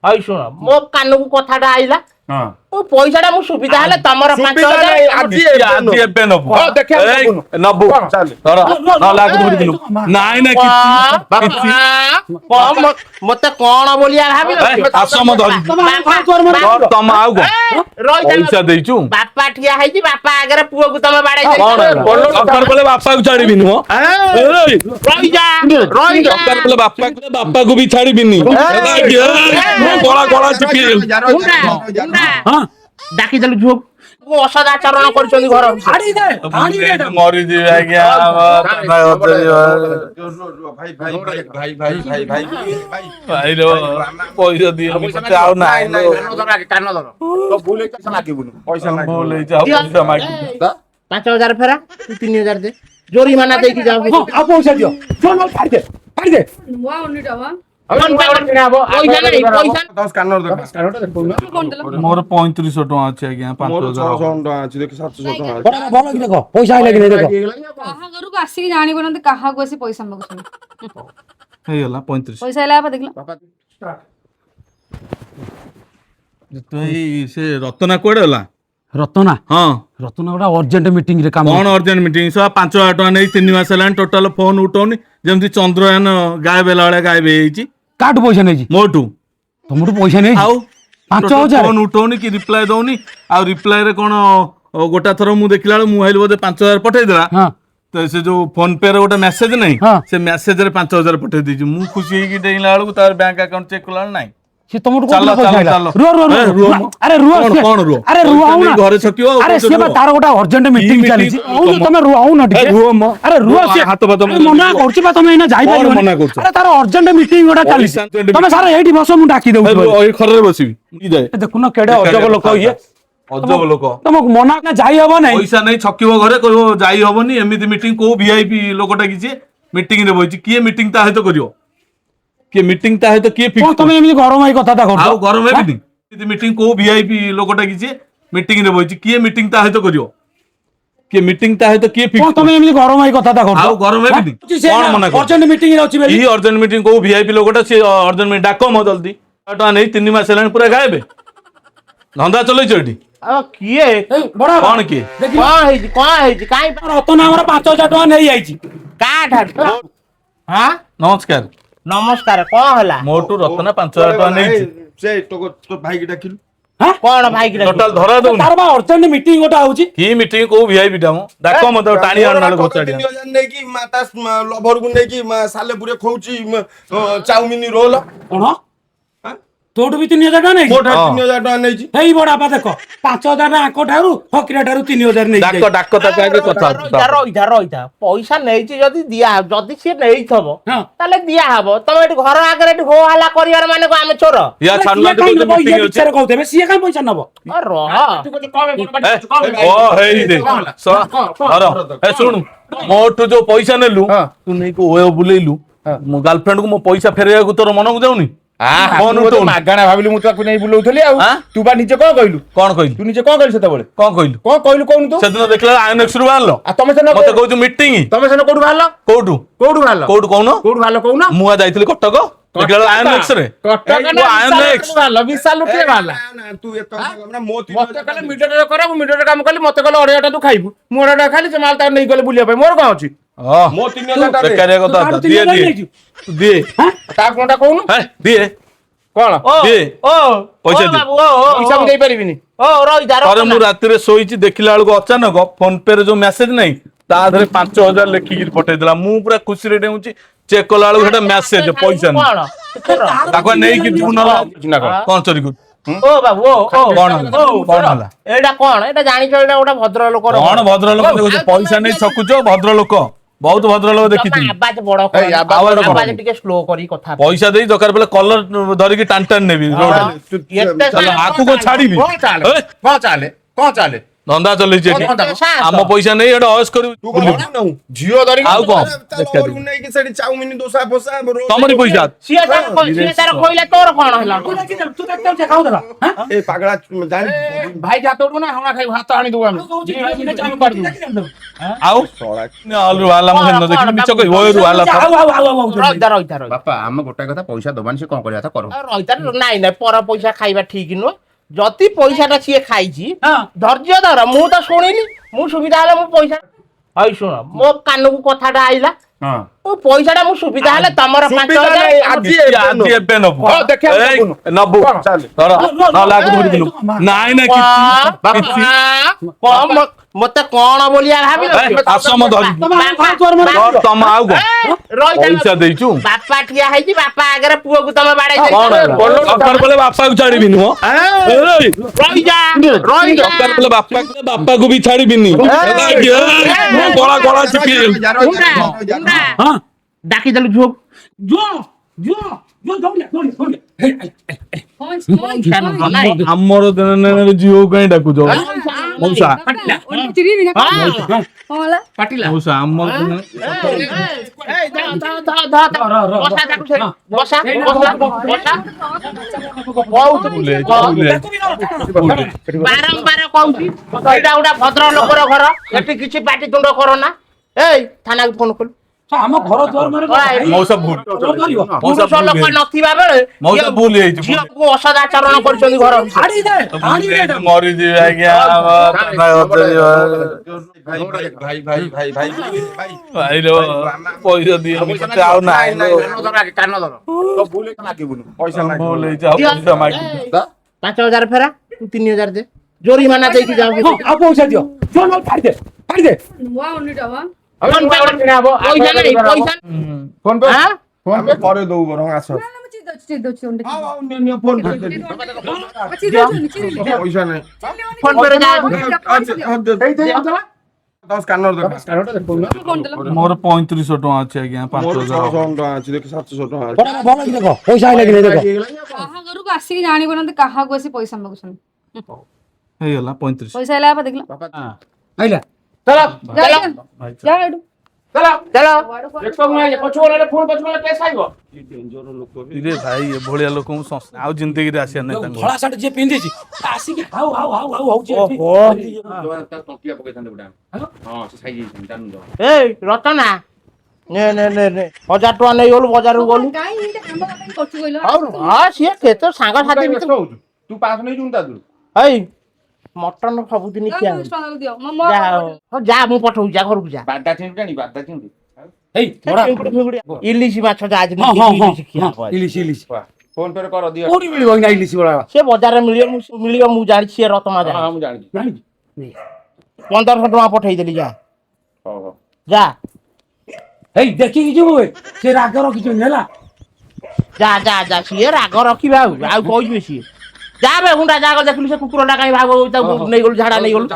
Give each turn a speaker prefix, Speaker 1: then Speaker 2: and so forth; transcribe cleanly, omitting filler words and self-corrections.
Speaker 1: हई सुन मो कान को कथाटा आइला
Speaker 2: हां
Speaker 1: ओ पैसाटा मु सुविधा हेले तमर 5000
Speaker 2: আজি ଏବେ ନବୁ ନବୁ ଧର ନ ଲାଗୁ ଧରି ଦିଲୁ ନାଇଁ ନା କିଛି
Speaker 1: मते कोन बोलिया भाबिलो
Speaker 2: ଆସମ ଧରି ତମ ଆଉ ପଇସା ଦେଇଛୁ
Speaker 1: बापा ठिया हैजी बापा आगरे पुओ को तमे बाडै
Speaker 2: ଦରକାର ପଡିଲେ ବାପାକୁ ଛାଡିବିନି ମୋ
Speaker 1: रही जा
Speaker 2: ଦରକାର ପଡିଲେ ବାପାକୁ ବି ଛାଡିବିନି ଗଳା ଗଳା ଚିପି
Speaker 1: डाकी देलु झोक को असदाचरण करछन घर
Speaker 3: हाड़ी दे
Speaker 2: मरी जी आज्ञा भाई रो पैसा दिए मते आउ ना
Speaker 4: कान धर तो भूल पैसा मागिबुनु पैसा
Speaker 2: बोले जा पैसा मागी
Speaker 1: 5000 फेरा 3000 दे जोरीमाना दे की जाओ
Speaker 3: आ पैसा दियो चल काट दे
Speaker 5: वा उन्नीटा वा
Speaker 1: पैसा नहीं पैसा
Speaker 4: 10 कान धर
Speaker 2: मोर 3500 टका अछि आज्ञा 5000
Speaker 4: 600 टका अछि देख 700 टका
Speaker 3: बड़ा भलो कि देखो पैसा आइला कि नहीं देखो
Speaker 5: कहा करू को आसी जानि बनते कहा को आसी पैसा मगछ
Speaker 2: हे होला 3500
Speaker 5: पैसा आइला बा देखला
Speaker 2: तो से रत्ना कोडे होला
Speaker 3: रत्ना
Speaker 2: हां
Speaker 3: रत्ना गोटा अर्जेंट मीटिंग रे काम
Speaker 2: कौन अर्जेंट मीटिंग 5000 टका नै 3 मास हेलान टोटल फोन उठौनी जेमति चंद्रयान गायब बेला वाला गायब हेची
Speaker 3: काट पैसा नहीं
Speaker 2: मोटू
Speaker 3: तुमटू पैसा नहीं
Speaker 2: आउ
Speaker 3: 5000
Speaker 2: फोन उठौनी कि रिप्लाई दौनी आ रिप्लाई रे कोन गोटा थरो मु देखिला मोबाइल बोधे 5000 पठै देला
Speaker 3: हां
Speaker 2: तो से जो फोन पे रे गोटा मेसेज नहीं
Speaker 3: हाँ।
Speaker 2: से मेसेज रे 5000 पठै दीजी मु खुशी ही कि देला वाला को तार बैंक अकाउंट चेक कला नहीं
Speaker 3: से तुमटू
Speaker 2: चलो,
Speaker 3: पैसा
Speaker 2: चलो,
Speaker 3: आइला
Speaker 2: चलो।
Speaker 3: रो अरे रो
Speaker 2: कौन रो
Speaker 3: अरे रो आउ ना
Speaker 2: घरे छकियो
Speaker 3: अरे से बा तार गोटा अर्जेंट मीटिंग चली आउ तुम रो आउ ना अरे रो से
Speaker 2: हाथ बत
Speaker 3: मना करछि बा तुम एना जाई
Speaker 2: कौन
Speaker 3: पारिबो
Speaker 2: मना करछ?
Speaker 3: अरे तार अर्जेंट मीटिंग गोटा चली
Speaker 2: urgent
Speaker 3: तुम सारा एठी बसो मु डाकी देउ
Speaker 2: ओई खरे बसिबी ई जाए
Speaker 3: देखुन केडे अजब लोक ये
Speaker 2: अजब लोक
Speaker 3: तुम मना ना जाई हबो नहीं
Speaker 2: पैसा नहीं छकिबो घरे कहबो जाई हबनी एमिति मीटिंग को वीआईपी लोकटा किछे मीटिंग रे बइछि किए मीटिंग ता हेतो करियो के मीटिंग ता हेतो किए
Speaker 3: कौन
Speaker 2: फिक्स
Speaker 3: तुम एमि गरम आई कथा करछ
Speaker 2: आउ गरम है मीटिंग एमिति मीटिंग को वीआईपी लोकटा किछे मीटिंग रे बइछि किए मीटिंग ता हेतो करियो के मीटिंग ता हेतो किए
Speaker 3: कौन
Speaker 2: फिक्स
Speaker 3: तुम एमि गरम आई कथा करछ
Speaker 2: आउ गरम है मीटिंग कौन मना कर
Speaker 3: अर्जेंट मीटिंग रे अछि बेली
Speaker 2: ई अर्जेंट मीटिंग को वीआईपी लोकटा से अर्जेंट मीटिंग डाको म जल्दी टका नहीं 3 मास हेलान पूरा गायब धंधा चलै छटी
Speaker 1: अब किए
Speaker 3: बड़ा
Speaker 2: कौन किए
Speaker 1: कौन है काई
Speaker 3: रतन हमर 5000 टका नहीं आइछि
Speaker 1: काठ हां
Speaker 2: नमस्कार
Speaker 1: नमस्कार कौन हला
Speaker 2: मोटू रत्ना 5000 टका नहीं
Speaker 4: से तो भाई की डाकिलु
Speaker 1: कौन भाई की
Speaker 2: टोटल धरा दउ
Speaker 3: तार बा अर्जेंट मीटिंग गोटा होछि
Speaker 2: की मीटिंग को वीआईपी डामो डाको मत टाणी आनल गोचाडी
Speaker 4: 3000 नै कि माता लभर को नै कि साले पुरे खौची चाउमिन रोल
Speaker 3: कोन तोटू भी 3000 टका नहीं
Speaker 4: मोटा 3000 टका नै छी
Speaker 3: हेई बड़ा बा देखो 5000 आको ठारू फकीरा ठारू 3000 नहीं
Speaker 2: डाको डाको तक आगे कथा
Speaker 1: रही पैसा नहीं जदि दिया जदि सी नहीं थबो
Speaker 3: हां
Speaker 1: ताले दिया हबो तमे एठी घर आगरे एठी हो हल्ला करियार माने को आमे चोर
Speaker 2: या छाडला तो मीटिंग होछि
Speaker 3: बिचारे कहते सिए काई पैसा नबो
Speaker 1: रह
Speaker 2: ओ हेई दे अरे ए सुन मोटू जो पैसा नेलु तू नै को ओयो बुलेलु मो गर्लफ्रेंड को मो पैसा फेरेया को तोर मन को जाउनी
Speaker 4: फोन उठो मागणा भाबिली मु ताकू नै बुलौथली आ तू बा निजे कोन कहलु
Speaker 2: कोन कहिलु
Speaker 4: तू निजे कोन कहलु सेतबेले
Speaker 2: कोन कहिलु
Speaker 4: कोन कहलु कोन तू
Speaker 2: सेदिन देखला आइनेक्स रु बाहरलो
Speaker 4: आ तमे सेन
Speaker 2: मते कहू मीटिंग
Speaker 4: तमे सेन कोडु भालो
Speaker 2: कोठु
Speaker 4: कोडु भालो
Speaker 2: कोठु कहनो
Speaker 4: कोडु भालो कहू ना
Speaker 2: मुआ जाइतली कटक देखला आइनेक्स रे
Speaker 4: कटक
Speaker 2: ना आइनेक्स
Speaker 4: भालो विशाल उठे भाला ना तू एत हमरा मोती मते कहले मीटर रे करा मीटर रे काम कहली मते कहले अड़ेटा तू खाइबू मु अड़ेटा खाली से माल ता नै गले बुलिया भाई मोर का अछि मो 3000 टा
Speaker 2: बेकारिया कथा दिए दिए दिए
Speaker 4: ता कोनटा कहू
Speaker 2: है दिए
Speaker 4: कोन
Speaker 2: दिए
Speaker 1: ओ
Speaker 2: पैसा दे
Speaker 1: बाबू ओ
Speaker 4: पैसा भी दे परिबिनी
Speaker 1: ओ रही जा
Speaker 2: अरे मु राति रे सोईची देखिला बेलको अचानक फोन पे रे जो मेसेज नहीं ता धरे 5000 लेखि गिर पठै देला मु पूरा खुशी रे डेउची चेक कला बेलको हेटा मेसेज पैसा नहीं ताको नै कि तू न कोन चोरी कर
Speaker 1: ओ बाबू ओ
Speaker 2: कोन हला
Speaker 1: एटा कोन एटा जानि छ एटा ओटा भद्र लोक
Speaker 2: कोन भद्र लोक देखो पैसा नहीं छकुचो भद्र लोक बहुत भद्र लोक देखिथि
Speaker 1: आवाज बड़ आवाज टिके स्लो करी कथा
Speaker 2: पैसा देई दरकार बेले कलर धरि की टान टान नेबी रोड
Speaker 1: एते
Speaker 2: चलो आकु को छाड़ी भी
Speaker 4: कोन चाले कोन चाले
Speaker 2: ଧନ୍ଦା ଚଲେଇଛି ଏଠି। ଆମ ପଇସା ନେଇ ଏଟା ଅୟସ କରିବୁ
Speaker 4: ତୁ କଣ ଘରକୁ ନଉ? ଝିଅ ଧରିକି
Speaker 2: ଆଉ କଣ?
Speaker 4: ତା ଘରକୁ ନେଇକି ସେଠି ଚାଉମିନ ଦୋସା ଫୋସା
Speaker 2: ତମରି ପଇସା
Speaker 1: ସିଏ ତାର କହିଲା ତୋର କଣ ହେଲା
Speaker 4: ଏ ପାଗଳା ଜାଣି
Speaker 3: ଭାଇ ଜାତ ଉଠୁ ନା ହଣା ଖାଇ ଭାତ ଆଣି ଦବୁ ଆମେ ଜି ଭାଇ ମିନେ ଚାଲୁ କରି ଦବୁ
Speaker 2: ଆଉ ଆଲୁ ଆଲା ମୁଁ ହେନ ଦେଖି ମିଛ କହି ଓୟରୁ ଆଲା
Speaker 1: ରହିଥା
Speaker 4: ବାପା ଆମେ ଗୋଟାଏ କଥା ପଇସା ଦବାନି ସେ କଣ କରିବା କଥା କରୁ
Speaker 1: ରହିଥା ନାଇଁ ନାଇଁ ପର ପଇସା ଖାଇବା ଠିକ ନୁହଁ ଯଦି ପଇସାଟା ସିଏ ଖାଇଛି ଧୈର୍ଯ୍ୟ ଧର ମୁଁ ତ ଶୁଣିଲି ମୁଁ ସୁବିଧା ହେଲେ ମୁଁ ପଇସା ହଇ ଶୁଣ ମୋ କାନକୁ କଥାଟା ଆଇଲା ମୁଁ ପଇସାଟା ମୁଁ ସୁବିଧା ହେଲେ ତମର 5,000
Speaker 2: ଆଜି ଏବେ ନବୁ ନବୁ ଲାଗୁ ଧରିଥିଲୁ ନାଇଁ ନା କିଛି
Speaker 1: ମତେ କଣ ବୋଲିଆ ଭାବିଲ
Speaker 2: ଆସମ ଧରି ତମ ଆଉ କଣ ପଇସା ଦେଇଛୁ
Speaker 1: ବାପା ଠିଆ ହେଇଛି ବାପା ଆଗରେ ପୁଅକୁ ତମେ ବାଡେଇ
Speaker 2: କଣ ଦରକାର ବେଳେ ବାପାକୁ ଛାଡିବି ନୁହଁ ଦରକାର ବେଳେ ବାପାକୁ ବି ଛାଡିବିନି ଗଳା ଗଳା ଚିପି
Speaker 1: ଡାକିଦେଲୁ ଝୁଅକୁ
Speaker 2: ଆମର ଝିଅ କାହିଁ ଡାକୁଛ ମଉସା ମଉସା ଆମର
Speaker 1: ବାରମ୍ବାର କହୁଛି ଏଇଟା ଗୋଟେ ଭଦ୍ର ଲୋକର ଘର ଏଠି କିଛି ପାଟିତୁଣ୍ଡ କର ନା ଏଇ ଥାନାକୁ ଫୋନ କଲୁ
Speaker 3: ଆମ ଘର ଦ୍ୱାର ମାନେ
Speaker 2: ମଉସା ଭୁଲ
Speaker 1: ପୁରୁଷ ଲୋକ ନଥିବା ବେଳେ
Speaker 2: ମଉସା ଭୁଲ ହେଇଛି
Speaker 1: ଝିଅକୁ ଅସଦାଚରଣ କରୁଛନ୍ତି ଘର
Speaker 2: ମରିଯିବେ ଆଜ୍ଞା ଭାଇର ପଇସା ଦିଅ ଆଉ ନାହିଁ
Speaker 4: ପଇସା
Speaker 2: ଭୁଲ ହେଇଛି ଆଉ ପଇସା ମାଗି
Speaker 1: 5,000 ଫେରା ତୁ 3,000 ଦେ ଜୋରିମାନା ଦେଇକି ଯାଉ
Speaker 3: ଆଉ ପଇସା ଦିଅ ଜୋ ନ ଛାଡି ଦେ
Speaker 1: ପଇସା ନାହିଁ ପଇସା
Speaker 4: ଫୋନ ପେ ପରେ ଦଉ ବରଂ ଆସ ପଇସା ନାହିଁ
Speaker 1: ଫୋନ ପେରେ ଯା
Speaker 4: ସ୍କାନର
Speaker 2: ମୋର 3500 ଟଙ୍କା ଅଛି ଆଜ୍ଞା 5,000
Speaker 4: ଟଙ୍କା ଅଛି ଦେଖ 700 ଟଙ୍କା ଅଛି
Speaker 3: ପଇସା ଆଇଲା କି ଦେଖ
Speaker 5: କାହା ଘରକୁ ଆସିକି ଜାଣିପାରନ୍ତି କାହାକୁ ଆସି ପଇସା ମାଗୁଛନ୍ତି
Speaker 2: ହେଇଗଲା 35
Speaker 5: ପଇସା ହେଲା ବାପା ଦେଖିଲ
Speaker 3: ଆଇଲା
Speaker 1: ଚାଲ
Speaker 5: ଯା ଏଠୁ
Speaker 2: ରେ ଭାଇ ଏଭଳିଆ ଲୋକଙ୍କୁ ଆଉ ଜିନ୍ଦଗିରେ ଆସିବାର ନାହିଁ ତାଙ୍କୁ
Speaker 3: ଧଳା ଶାର୍ଟ ଯିଏ ପିନ୍ଧିଛି ଆସିକି ହାଉ ହାଉ ହାଉ ହାଉ ହଉଛି
Speaker 1: ଏଇ ରଚନା ନେ 1,000 ଟଙ୍କା ନେଇଗଲୁ ବଜାରକୁ ଗଲୁ ହଁ ସିଏ କେତେ ସାଙ୍ଗସାଥି ଭିତରେ
Speaker 4: ତୁ ପାସ ନେଇଛୁ ତା ଦୂର
Speaker 1: ଏଇ ମଟନ ସବୁଦିନ ଖିଆ ଯା ମୁଁ ପଠଉଛି ଯା ଘରକୁ ଯା
Speaker 4: ବାଦା ଚିଙ୍ଗୁଡି ବାଦା ଚିଙ୍ଗୁଡି
Speaker 1: ଇଲିଶି ମାଛ ଯା
Speaker 3: ଇଲିଶି
Speaker 4: ଫୋନ ପେ କର ଦିଅ
Speaker 3: କୋଉଠି ମିଳିବ ନା ଇଲିଶି ବଳା
Speaker 1: ସେ ବଜାରରେ ମିଳିବ ମୁଁ ଜାଣିଛି ସେ ରତ୍ନା ଜାଣିଛି
Speaker 4: ମୁଁ ଜାଣିଛି
Speaker 1: 1,500 ଟଙ୍କା ପଠେଇଦେଲି ଯା
Speaker 4: ହଉ
Speaker 1: ଯା
Speaker 3: ହେଇ ଦେଖିକି ଯିବୁ ସେ ରାଗ ରଖିଛନ୍ତି ହେଲା
Speaker 1: ଯା ସିଏ ରାଗ ରଖିବା ଆଉ କହିବେ ସିଏ ଯା ବେ ହୁଣ୍ଡା ଯା ଦେଖିଲୁ ସେ କୁକୁରଟା କାହିଁ ଭାଗ ତାକୁ ନେଇଗଲୁ ଝାଡା ନେଇଗଲୁ